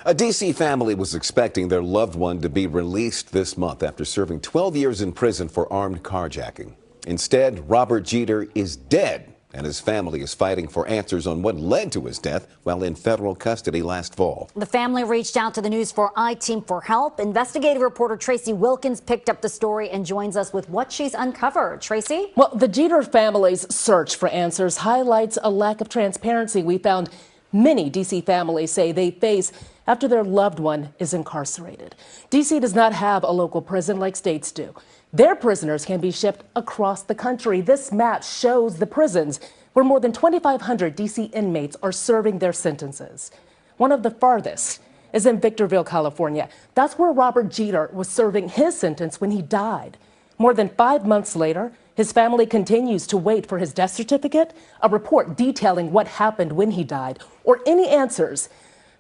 A D.C. family was expecting their loved one to be released this month after serving 12 years in prison for armed carjacking. Instead, Robert Jeter is dead, and his family is fighting for answers on what led to his death while in federal custody last fall. The family reached out to the News 4 I-team for help. Investigative reporter Tracy Wilkins picked up the story and joins us with what she's uncovered. Tracy? Well, the Jeter family's search for answers highlights a lack of transparency we found many D.C. families say they face after their loved one is incarcerated. D.C. does not have a local prison like states do. Their prisoners can be shipped across the country. This map shows the prisons where more than 2,500 D.C. inmates are serving their sentences. One of the farthest is in Victorville, California. That's where Robert Jeter was serving his sentence when he died. More than 5 months later, his family continues to wait for his death certificate, a report detailing what happened when he died, or any answers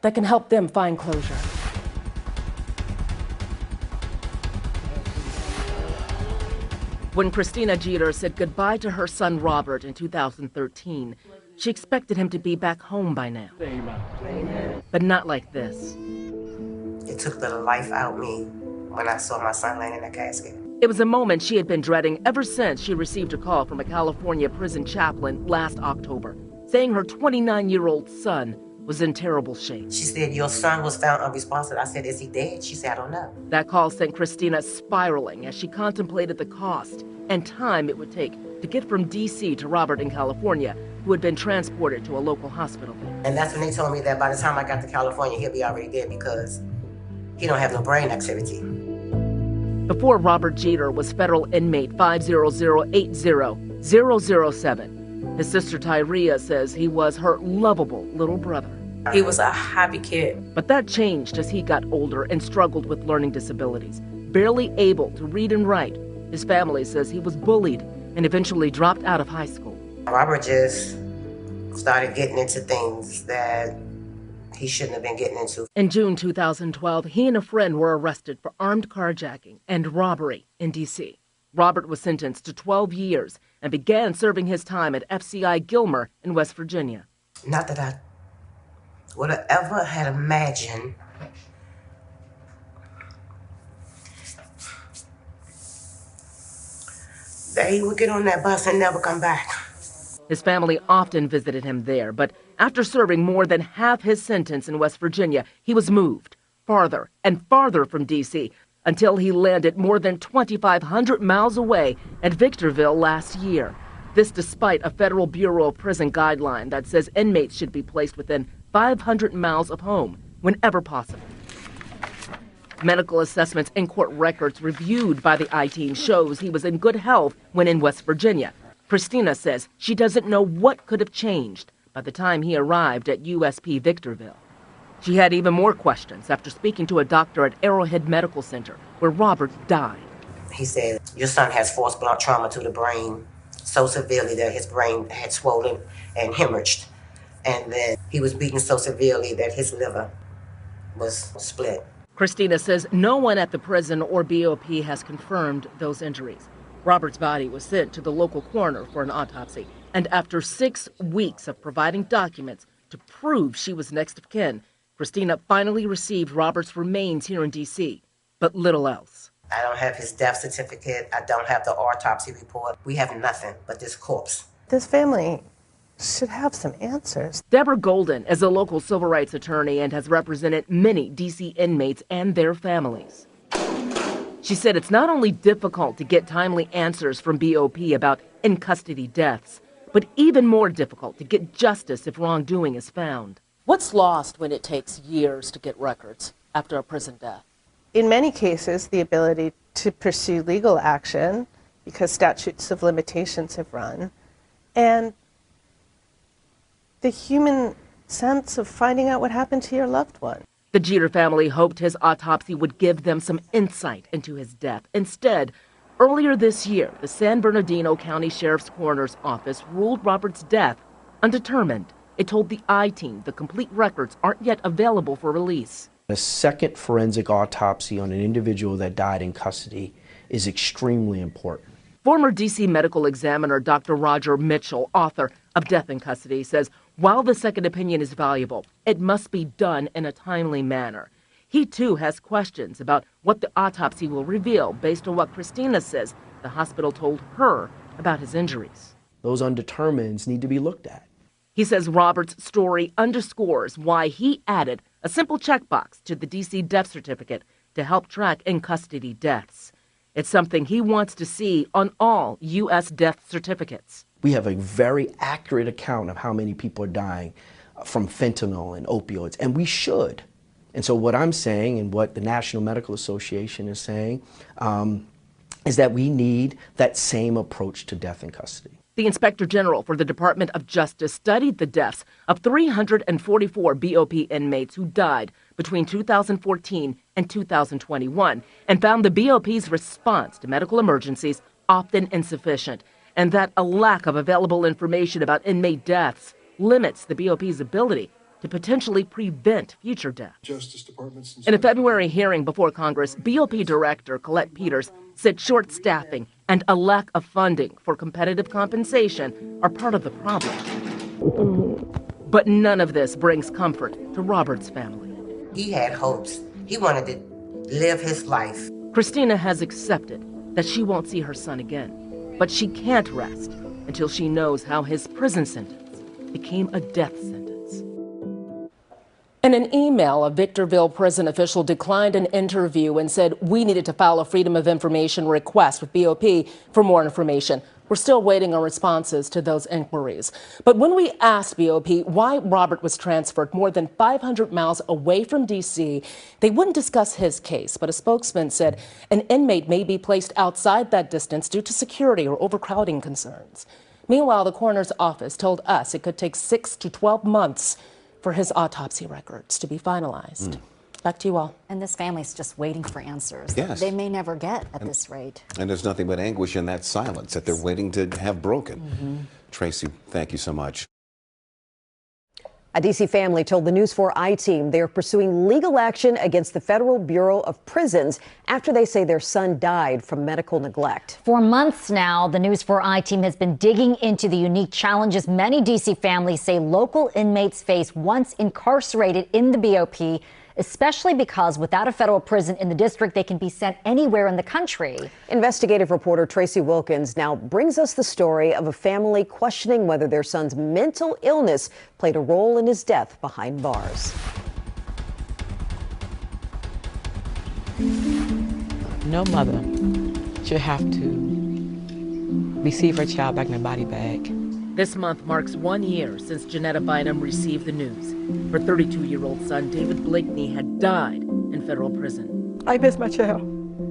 that can help them find closure. When Christina Jeter said goodbye to her son Robert in 2013, she expected him to be back home by now. But not like this. It took the life out of me when I saw my son laying in a casket. It was a moment she had been dreading ever since she received a call from a California prison chaplain last October, saying her 29-year-old son was in terrible shape. She said, "Your son was found unresponsive." I said, "Is he dead?" She said, "I don't know." That call sent Christina spiraling as she contemplated the cost and time it would take to get from D.C. to Robert in California, who had been transported to a local hospital. And that's when they told me that by the time I got to California, he'll be already dead because he don't have no brain activity. Before Robert Jeter was federal inmate 50080-007. His sister Tyria says he was her lovable little brother. He was a happy kid. But that changed as he got older and struggled with learning disabilities. Barely able to read and write, his family says he was bullied and eventually dropped out of high school. Robert just started getting into things that he shouldn't have been getting into. In June 2012, he and a friend were arrested for armed carjacking and robbery in D.C. Robert was sentenced to 12 years and began serving his time at FCI Gilmer in West Virginia. Not that I would have ever had imagined that he would get on that bus and never come back. His family often visited him there, but after serving more than half his sentence in West Virginia, he was moved farther and farther from D.C. until he landed more than 2,500 miles away at Victorville last year. This despite a Federal Bureau of Prison guideline that says inmates should be placed within 500 miles of home whenever possible. Medical assessments and court records reviewed by the I-team shows he was in good health when in West Virginia. Christina says she doesn't know what could have changed by the time he arrived at USP Victorville. She had even more questions after speaking to a doctor at Arrowhead Medical Center, where Robert died. He said, "Your son has force blunt trauma to the brain so severely that his brain had swollen and hemorrhaged, and that he was beaten so severely that his liver was split." Christina says no one at the prison or BOP has confirmed those injuries. Robert's body was sent to the local coroner for an autopsy, and after 6 weeks of providing documents to prove she was next of kin, Christina finally received Robert's remains here in D.C., but little else. I don't have his death certificate. I don't have the autopsy report. We have nothing but this corpse. This family should have some answers. Deborah Golden is a local civil rights attorney and has represented many D.C. inmates and their families. She said it's not only difficult to get timely answers from BOP about in-custody deaths, but even more difficult to get justice if wrongdoing is found. What's lost when it takes years to get records after a prison death? In many cases, the ability to pursue legal action because statutes of limitations have run, and the human sense of finding out what happened to your loved one. The Jeter family hoped his autopsy would give them some insight into his death. Instead, earlier this year, the San Bernardino County Sheriff's Coroner's Office ruled Robert's death undetermined. It told the I-team the complete records aren't yet available for release. A second forensic autopsy on an individual that died in custody is extremely important. Former D.C. medical examiner Dr. Roger Mitchell, author of Death in Custody, says While the second opinion is valuable, it must be done in a timely manner. He, too, has questions about what the autopsy will reveal based on what Christina says the hospital told her about his injuries. Those undetermineds need to be looked at. He says Robert's story underscores why he added a simple checkbox to the D.C. death certificate to help track in-custody deaths. It's something he wants to see on all U.S. death certificates. We have a very accurate account of how many people are dying from fentanyl and opioids, and we should. And so what I'm saying, and what the National Medical Association is saying, is that we need that same approach to death in custody. The Inspector General for the Department of Justice studied the deaths of 344 BOP inmates who died between 2014 and 2021 and found the BOP's response to medical emergencies often insufficient, and that a lack of available information about inmate deaths limits the BOP's ability to potentially prevent future deaths. In a February hearing before Congress, BOP Director Colette Peters said short staffing and a lack of funding for competitive compensation are part of the problem. But none of this brings comfort to Robert's family. He had hopes. He wanted to live his life. Christina has accepted that she won't see her son again, but she can't rest until she knows how his prison sentence became a death sentence. In an email, a Victorville prison official declined an interview and said we needed to file a Freedom of Information request with BOP for more information. We're still waiting on responses to those inquiries. But when we asked BOP why Robert was transferred more than 500 miles away from D.C., they wouldn't discuss his case. But a spokesman said an inmate may be placed outside that distance due to security or overcrowding concerns. Meanwhile, the coroner's office told us it could take 6 to 12 months for his autopsy records to be finalized. Back to you all. And this family's just waiting for answers Yes. they may never get at this rate. And there's nothing but anguish in that silence that they're waiting to have broken. Tracy, thank you so much. A D.C. family told the News 4 I-Team they are pursuing legal action against the Federal Bureau of Prisons after they say their son died from medical neglect. For months now, the News 4 I-Team has been digging into the unique challenges many D.C. families say local inmates face once incarcerated in the BOP, especially because without a federal prison in the district, they can be sent anywhere in the country. Investigative reporter Tracy Wilkins now brings us the story of a family questioning whether their son's mental illness played a role in his death behind bars. No mother should have to receive her child back in a body bag. This month marks 1 year since Janetta Bynum received the news. Her 32-year-old son, David Blakeney, had died in federal prison. I miss my child.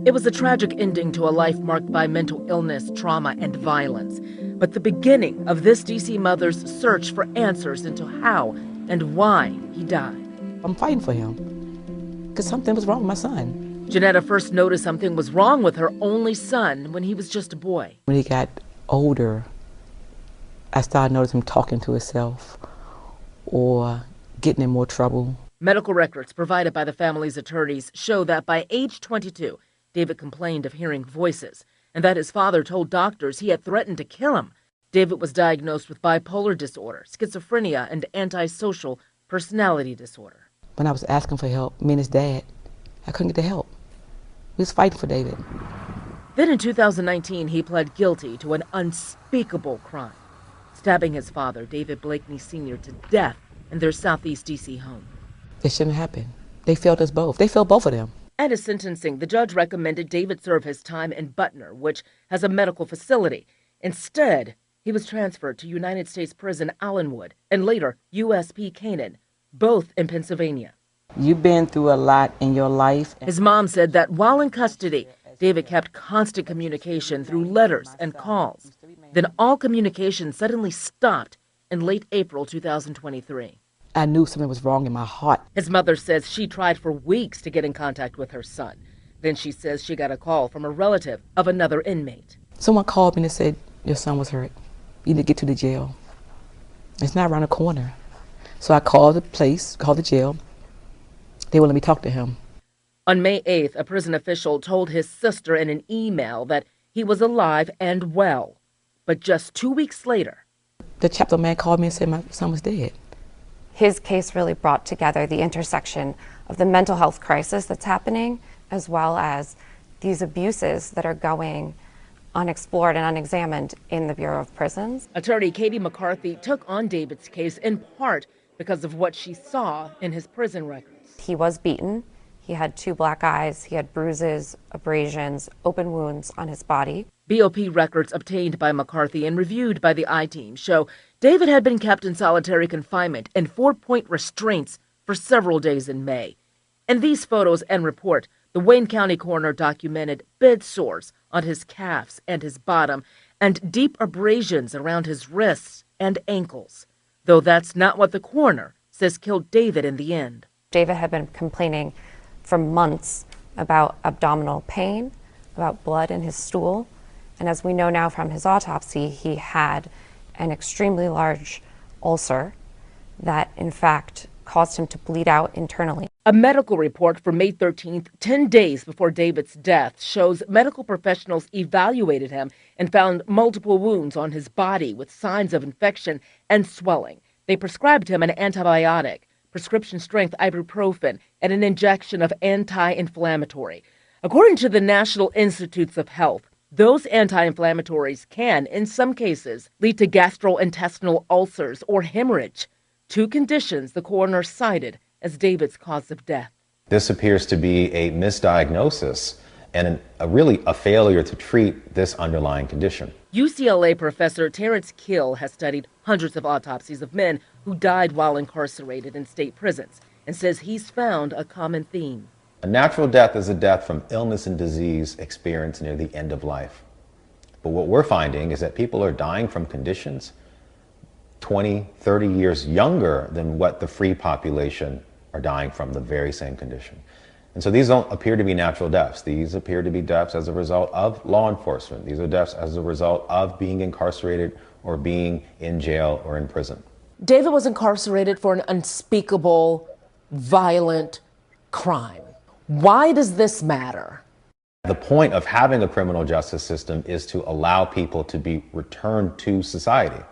It was a tragic ending to a life marked by mental illness, trauma, and violence. But the beginning of this D.C. mother's search for answers into how and why he died. I'm fighting for him because something was wrong with my son. Janetta first noticed something was wrong with her only son when he was just a boy. When he got older, I started noticing him talking to himself or getting in more trouble. Medical records provided by the family's attorneys show that by age 22, David complained of hearing voices and that his father told doctors he had threatened to kill him. David was diagnosed with bipolar disorder, schizophrenia, and antisocial personality disorder. When I was asking for help, me and his dad, I couldn't get the help. We was fighting for David. Then in 2019, he pled guilty to an unspeakable crime, stabbing his father, David Blakeney Sr., to death in their Southeast D.C. home. It shouldn't happen. They failed us both. They failed both of them. At his sentencing, the judge recommended David serve his time in Butner, which has a medical facility. Instead, he was transferred to United States Prison Allenwood and later USP Canaan, both in Pennsylvania. You've been through a lot in your life. His mom said that while in custody, David kept constant communication through letters and calls. Then all communication suddenly stopped in late April 2023. I knew something was wrong in my heart. His mother says she tried for weeks to get in contact with her son. Then she says she got a call from a relative of another inmate. Someone called me and said, your son was hurt. You need to get to the jail. It's not around the corner. So I called the place, called the jail. They wouldn't let me talk to him. On May 8th, a prison official told his sister in an email that he was alive and well. But just 2 weeks later, the chapter man called me and said my son was dead. His case really brought together the intersection of the mental health crisis that's happening, as well as these abuses that are going unexplored and unexamined in the Bureau of Prisons. Attorney Katie McCarthy took on David's case in part because of what she saw in his prison records. He was beaten. He had 2 black eyes. He had bruises, abrasions, open wounds on his body. BOP records obtained by McCarthy and reviewed by the I-Team show David had been kept in solitary confinement and 4-point restraints for several days in May. In these photos and report, the Wayne County coroner documented bed sores on his calves and his bottom and deep abrasions around his wrists and ankles, though that's not what the coroner says killed David in the end. David had been complaining for months about abdominal pain, about blood in his stool, and as we know now from his autopsy, he had an extremely large ulcer that in fact caused him to bleed out internally. A medical report from May 13th, 10 days before David's death, shows medical professionals evaluated him and found multiple wounds on his body with signs of infection and swelling. They prescribed him an antibiotic, prescription-strength ibuprofen, and an injection of anti-inflammatory. According to the National Institutes of Health, those anti-inflammatories can, in some cases, lead to gastrointestinal ulcers or hemorrhage, 2 conditions the coroner cited as David's cause of death. This appears to be a misdiagnosis and really a failure to treat this underlying condition. UCLA professor Terrence Kill has studied hundreds of autopsies of men who died while incarcerated in state prisons and says he's found a common theme. A natural death is a death from illness and disease experienced near the end of life. But what we're finding is that people are dying from conditions 20, 30 years younger than what the free population are dying from the very same condition. And so these don't appear to be natural deaths. These appear to be deaths as a result of law enforcement. These are deaths as a result of being incarcerated or being in jail or in prison. David was incarcerated for an unspeakable, violent crime. Why does this matter? The point of having a criminal justice system is to allow people to be returned to society.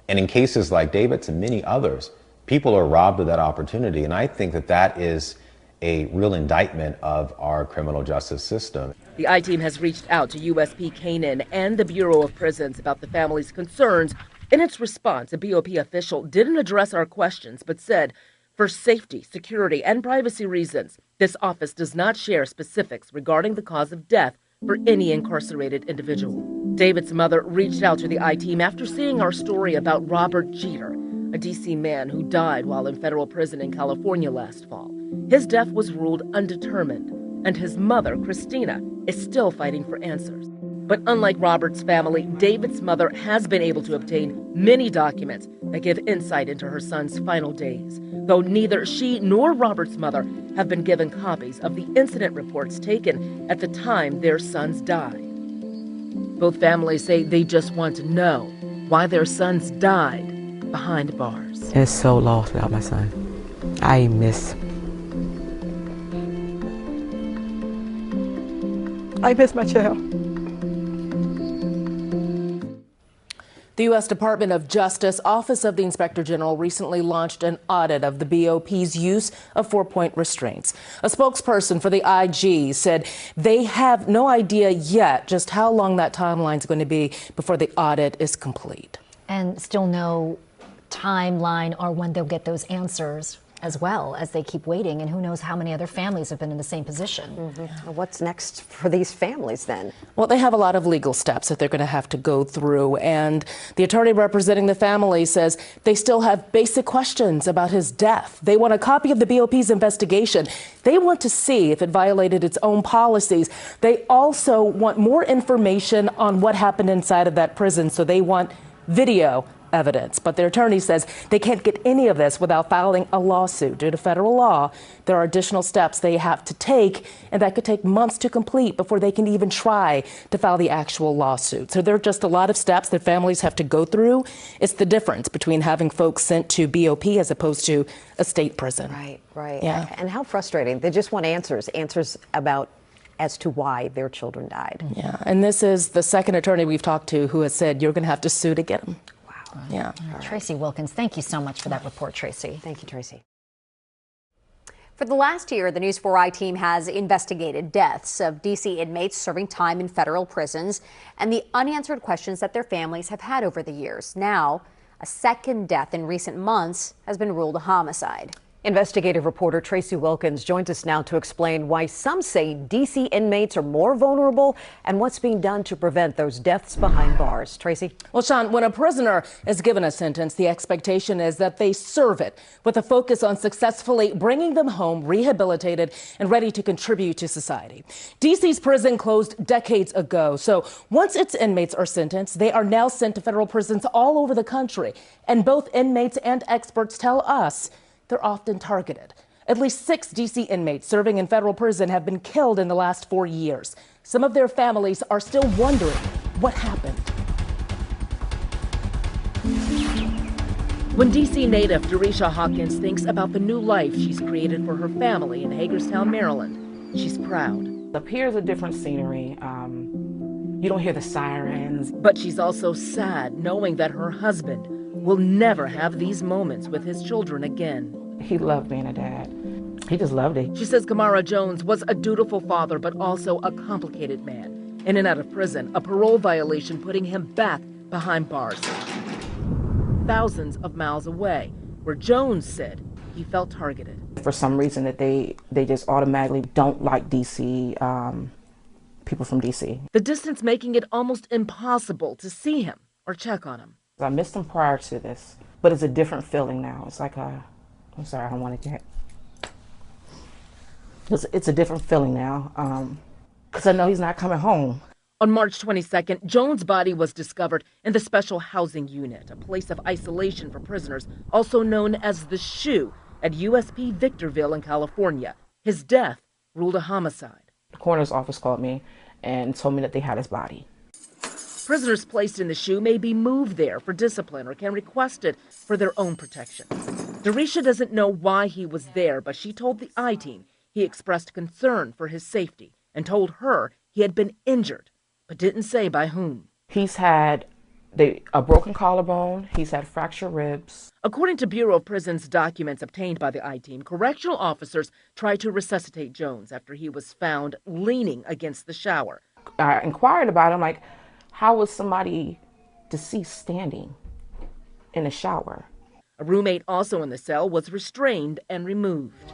And in cases like David's and many others, people are robbed of that opportunity. And I think that that is a real indictment of our criminal justice system. The I-Team has reached out to USP Canaan and the Bureau of Prisons about the family's concerns. In its response, a BOP official didn't address our questions, but said, for safety, security, and privacy reasons, this office does not share specifics regarding the cause of death for any incarcerated individual. David's mother reached out to the I-Team after seeing our story about Robert Jeter, a D.C. man who died while in federal prison in California last fall. His death was ruled undetermined, and his mother, Christina, is still fighting for answers. But unlike Robert's family, David's mother has been able to obtain many documents that give insight into her son's final days, though neither she nor Robert's mother have been given copies of the incident reports taken at the time their sons died. Both families say they just want to know why their sons died behind bars. It's so lost without my son. I miss my child. The U.S. Department of Justice Office of the Inspector General recently launched an audit of the BOP's use of 4-point restraints. A spokesperson for the IG said they have no idea yet just how long that timeline is going to be before the audit is complete. And still no timeline or when they'll get those answers as well as they keep waiting, and who knows how many other families have been in the same position. Mm-hmm. What's next for these families then? Well, they have a lot of legal steps that they're going to have to go through, and the attorney representing the family says they still have basic questions about his death. They want a copy of the BOP's investigation. They want to see if it violated its own policies. They also want more information on what happened inside of that prison, so they want video evidence. But their attorney says they can't get any of this without filing a lawsuit. Due to federal law, there are additional steps they have to take, and that could take months to complete before they can even try to file the actual lawsuit. So there are just a lot of steps that families have to go through. It's the difference between having folks sent to BOP as opposed to a state prison. Right. Yeah. And how frustrating. They just want answers about as to why their children died. Yeah, and this is the second attorney we've talked to who has said you're going to have to sue to get them. Yeah. Tracy Wilkins, thank you so much for that report, Tracy. Thank you, Tracy. For the last year, the News 4 I-team has investigated deaths of D.C. inmates serving time in federal prisons and the unanswered questions that their families have had over the years. Now, a second death in recent months has been ruled a homicide. Investigative reporter Tracy Wilkins joins us now to explain why some say D.C. inmates are more vulnerable and what's being done to prevent those deaths behind bars. Tracy? Well, Sean, when a prisoner is given a sentence, the expectation is that they serve it with a focus on successfully bringing them home, rehabilitated and ready to contribute to society. D.C.'s prison closed decades ago, so once its inmates are sentenced, they are now sent to federal prisons all over the country. And both inmates and experts tell us they're often targeted. At least 6 D.C. inmates serving in federal prison have been killed in the last 4 years. Some of their families are still wondering what happened. When D.C. native Derisha Hawkins thinks about the new life she's created for her family in Hagerstown, Maryland, she's proud. Up here's a different scenery. You don't hear the sirens. But she's also sad knowing that her husband will never have these moments with his children again. He loved being a dad. He just loved it. She says Kamara Jones was a dutiful father, but also a complicated man. In and out of prison, a parole violation putting him back behind bars. Thousands of miles away, where Jones said he felt targeted. For some reason that they just automatically don't like D.C., people from D.C. The distance making it almost impossible to see him or check on him. I missed him prior to this, but it's a different feeling now. It's like I'm sorry, I don't want to get. It's a different feeling now, because I know he's not coming home. On March 22nd, Jones' body was discovered in the Special Housing Unit, a place of isolation for prisoners, also known as the SHU, at USP Victorville in California. His death ruled a homicide. The coroner's office called me and told me that they had his body. Prisoners placed in the SHU may be moved there for discipline or can request it for their own protection. Derisha doesn't know why he was there, but she told the I-team he expressed concern for his safety and told her he had been injured, but didn't say by whom. He's had a broken collarbone. He's had fractured ribs. According to Bureau of Prisons documents obtained by the I-team, correctional officers tried to resuscitate Jones after he was found leaning against the shower. I inquired about him, like, how was somebody deceased standing in a shower? A roommate also in the cell was restrained and removed.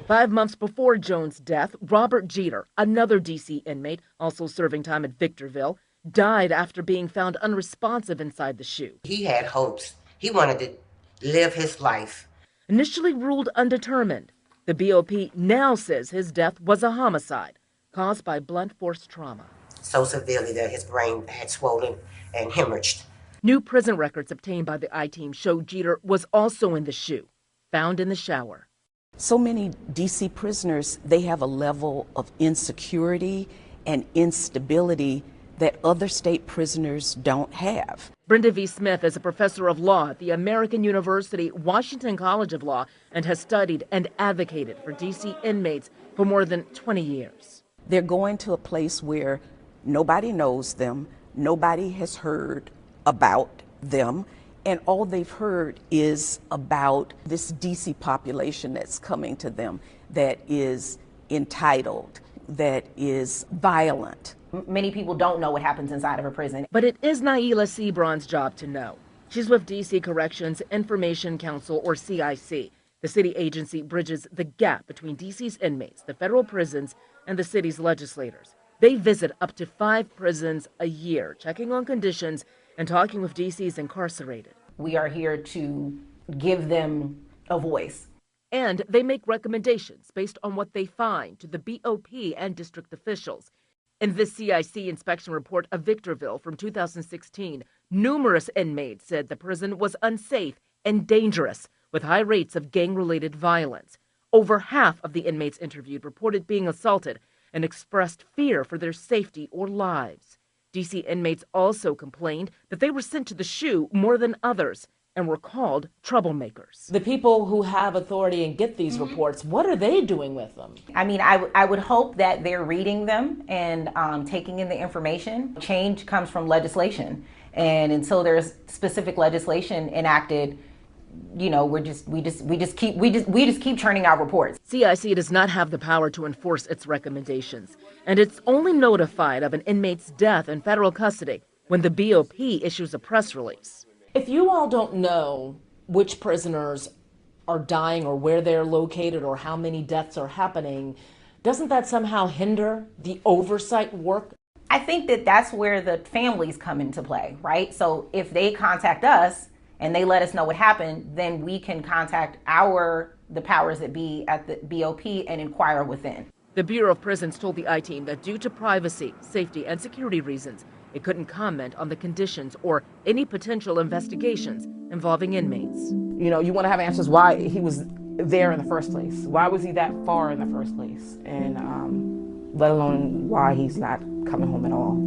5 months before Jones' death, Robert Jeter, another D.C. inmate, also serving time at Victorville, died after being found unresponsive inside the SHU. He had hopes. He wanted to live his life. Initially ruled undetermined, the BOP now says his death was a homicide caused by blunt force trauma. So severely that his brain had swollen and hemorrhaged. New prison records obtained by the I-team show Jeter was also in the SHU, found in the shower. So many D.C. prisoners, they have a level of insecurity and instability that other state prisoners don't have. Brenda V. Smith is a professor of law at the American University Washington College of Law and has studied and advocated for D.C. inmates for more than 20 years. They're going to a place where nobody knows them, nobody has heard about them, and all they've heard is about this D.C. population that's coming to them that is entitled, that is violent. Many people don't know what happens inside of a prison. But it is Naila Sebron's job to know. She's with D.C. Corrections Information Council, or CIC. The city agency bridges the gap between D.C.'s inmates, the federal prisons, and the city's legislators. They visit up to 5 prisons a year, checking on conditions and talking with D.C.'s incarcerated. We are here to give them a voice. And they make recommendations based on what they find to the BOP and district officials. In this CIC inspection report of Victorville from 2016, numerous inmates said the prison was unsafe and dangerous, with high rates of gang-related violence. Over half of the inmates interviewed reported being assaulted and expressed fear for their safety or lives. D.C. inmates also complained that they were sent to the SHU more than others and were called troublemakers. The people who have authority and get these reports, what are they doing with them? I mean, I would hope that they're reading them and taking in the information. Change comes from legislation. And until there's specific legislation enacted, you know, we just keep churning out reports. CIC does not have the power to enforce its recommendations, and it's only notified of an inmate's death in federal custody when the BOP issues a press release. If you all don't know which prisoners are dying or where they're located or how many deaths are happening, doesn't that somehow hinder the oversight work? I think that that's where the families come into play, right? So if they contact us and they let us know what happened, then we can contact the powers that be at the BOP and inquire within. The Bureau of Prisons told the I-Team that due to privacy, safety, and security reasons, it couldn't comment on the conditions or any potential investigations involving inmates. You know, you want to have answers why he was there in the first place. Why was he that far in the first place? And let alone why he's not coming home at all.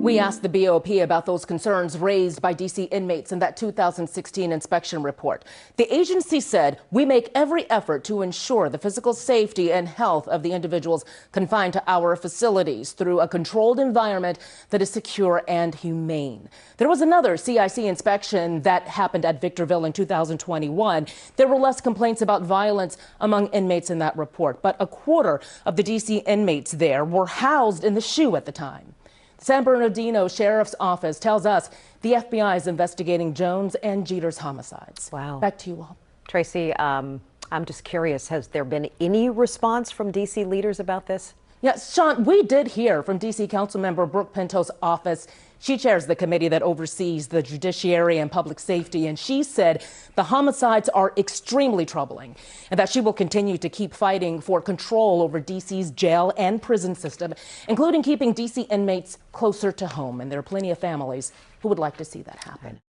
We asked the BOP about those concerns raised by D.C. inmates in that 2016 inspection report. The agency said, "We make every effort to ensure the physical safety and health of the individuals confined to our facilities through a controlled environment that is secure and humane." There was another CIC inspection that happened at Victorville in 2021. There were less complaints about violence among inmates in that report, but a quarter of the D.C. inmates there were housed in the SHU at the time. San Bernardino Sheriff's Office tells us the FBI is investigating Jones and Jeter's homicides. Wow. Back to you all. Tracy, I'm just curious, has there been any response from D.C. leaders about this? Yes, Sean, we did hear from D.C. Councilmember Brooke Pinto's office. She chairs the committee that oversees the judiciary and public safety, and she said the homicides are extremely troubling and that she will continue to keep fighting for control over D.C.'s jail and prison system, including keeping D.C. inmates closer to home. And there are plenty of families who would like to see that happen.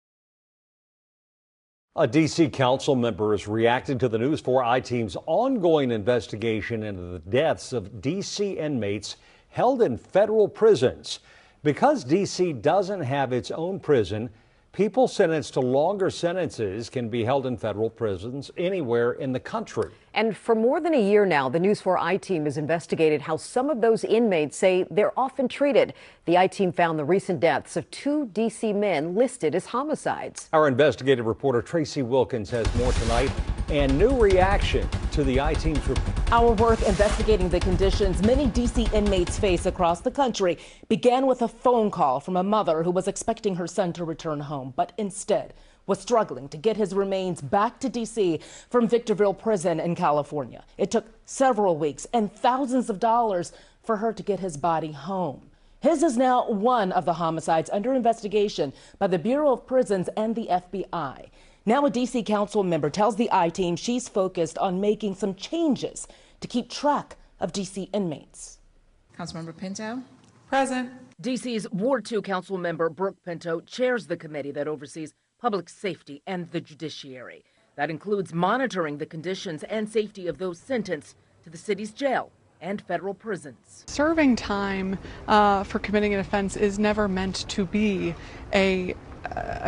A D.C. council member has reacted to the News 4 I-Team's ongoing investigation into the deaths of D.C. inmates held in federal prisons. Because D.C. doesn't have its own prison, people sentenced to longer sentences can be held in federal prisons anywhere in the country. And for more than a year now, the News 4 I-Team has investigated how some of those inmates say they're often treated. The I-Team found the recent deaths of 2 D.C. men listed as homicides. Our investigative reporter Tracy Wilkins has more tonight and new reaction to the I-Team's report. Our work investigating the conditions many D.C. inmates face across the country began with a phone call from a mother who was expecting her son to return home, but instead was struggling to get his remains back to D.C. from Victorville Prison in California. It took several weeks and thousands of dollars for her to get his body home. His is now one of the homicides under investigation by the Bureau of Prisons and the FBI. Now a D.C. council member tells the I-Team she's focused on making some changes to keep track of D.C. inmates. Councilmember Pinto. Present. D.C.'s Ward 2 council member Brooke Pinto chairs the committee that oversees public safety and the judiciary. That includes monitoring the conditions and safety of those sentenced to the city's jail and federal prisons. Serving time for committing an offense is never meant to be a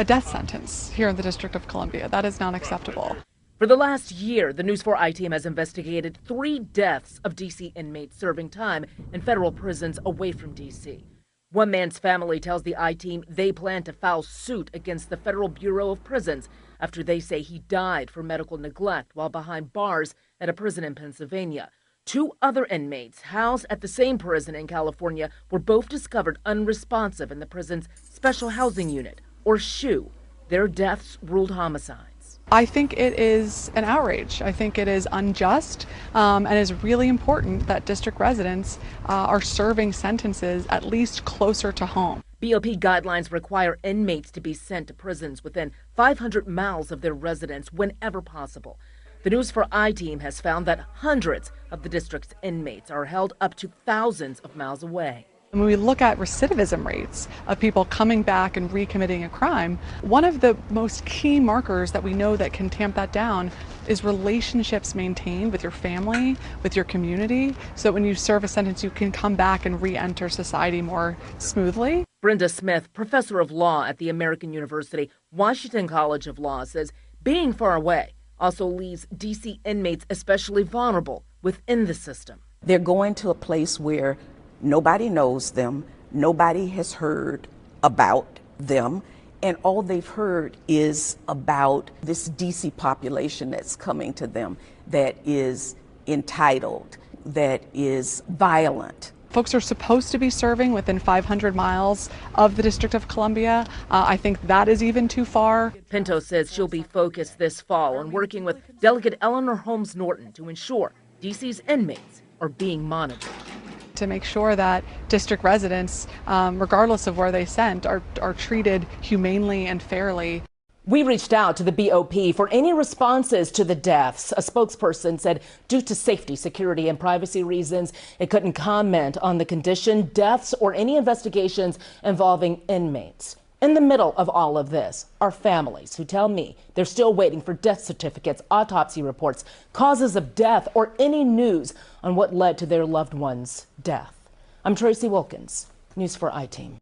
death sentence here in the District of Columbia. That is not acceptable. For the last year, the News 4 I-Team has investigated 3 deaths of D.C. inmates serving time in federal prisons away from D.C. One man's family tells the I-Team they plan to file suit against the Federal Bureau of Prisons after they say he died for medical neglect while behind bars at a prison in Pennsylvania. 2 other inmates housed at the same prison in California were both discovered unresponsive in the prison's Special Housing Unit, or SHU. Their deaths ruled homicides. I think it is an outrage. I think it is unjust and is really important that district residents are serving sentences at least closer to home. BOP guidelines require inmates to be sent to prisons within 500 miles of their residence whenever possible. The News 4 I-Team has found that hundreds of the district's inmates are held up to thousands of miles away. When we look at recidivism rates of people coming back and recommitting a crime, one of the most key markers that we know that can tamp that down is relationships maintained with your family, with your community, so that when you serve a sentence, you can come back and re-enter society more smoothly. Brenda Smith, professor of law at the American University Washington College of Law, says being far away also leaves D.C. inmates especially vulnerable within the system. They're going to a place where nobody knows them, nobody has heard about them. And all they've heard is about this DC population that's coming to them that is entitled, that is violent. Folks are supposed to be serving within 500 miles of the District of Columbia. I think that is even too far. Pinto says she'll be focused this fall on working with Delegate Eleanor Holmes Norton to ensure DC's inmates are being monitored. To make sure that district residents, regardless of where they sent, are treated humanely and fairly. We reached out to the BOP for any responses to the deaths. A spokesperson said due to safety, security, and privacy reasons, it couldn't comment on the condition, deaths, or any investigations involving inmates. In the middle of all of this are families who tell me they're still waiting for death certificates, autopsy reports, causes of death, or any news on what led to their loved one's death. I'm Tracy Wilkins, News 4 I-Team.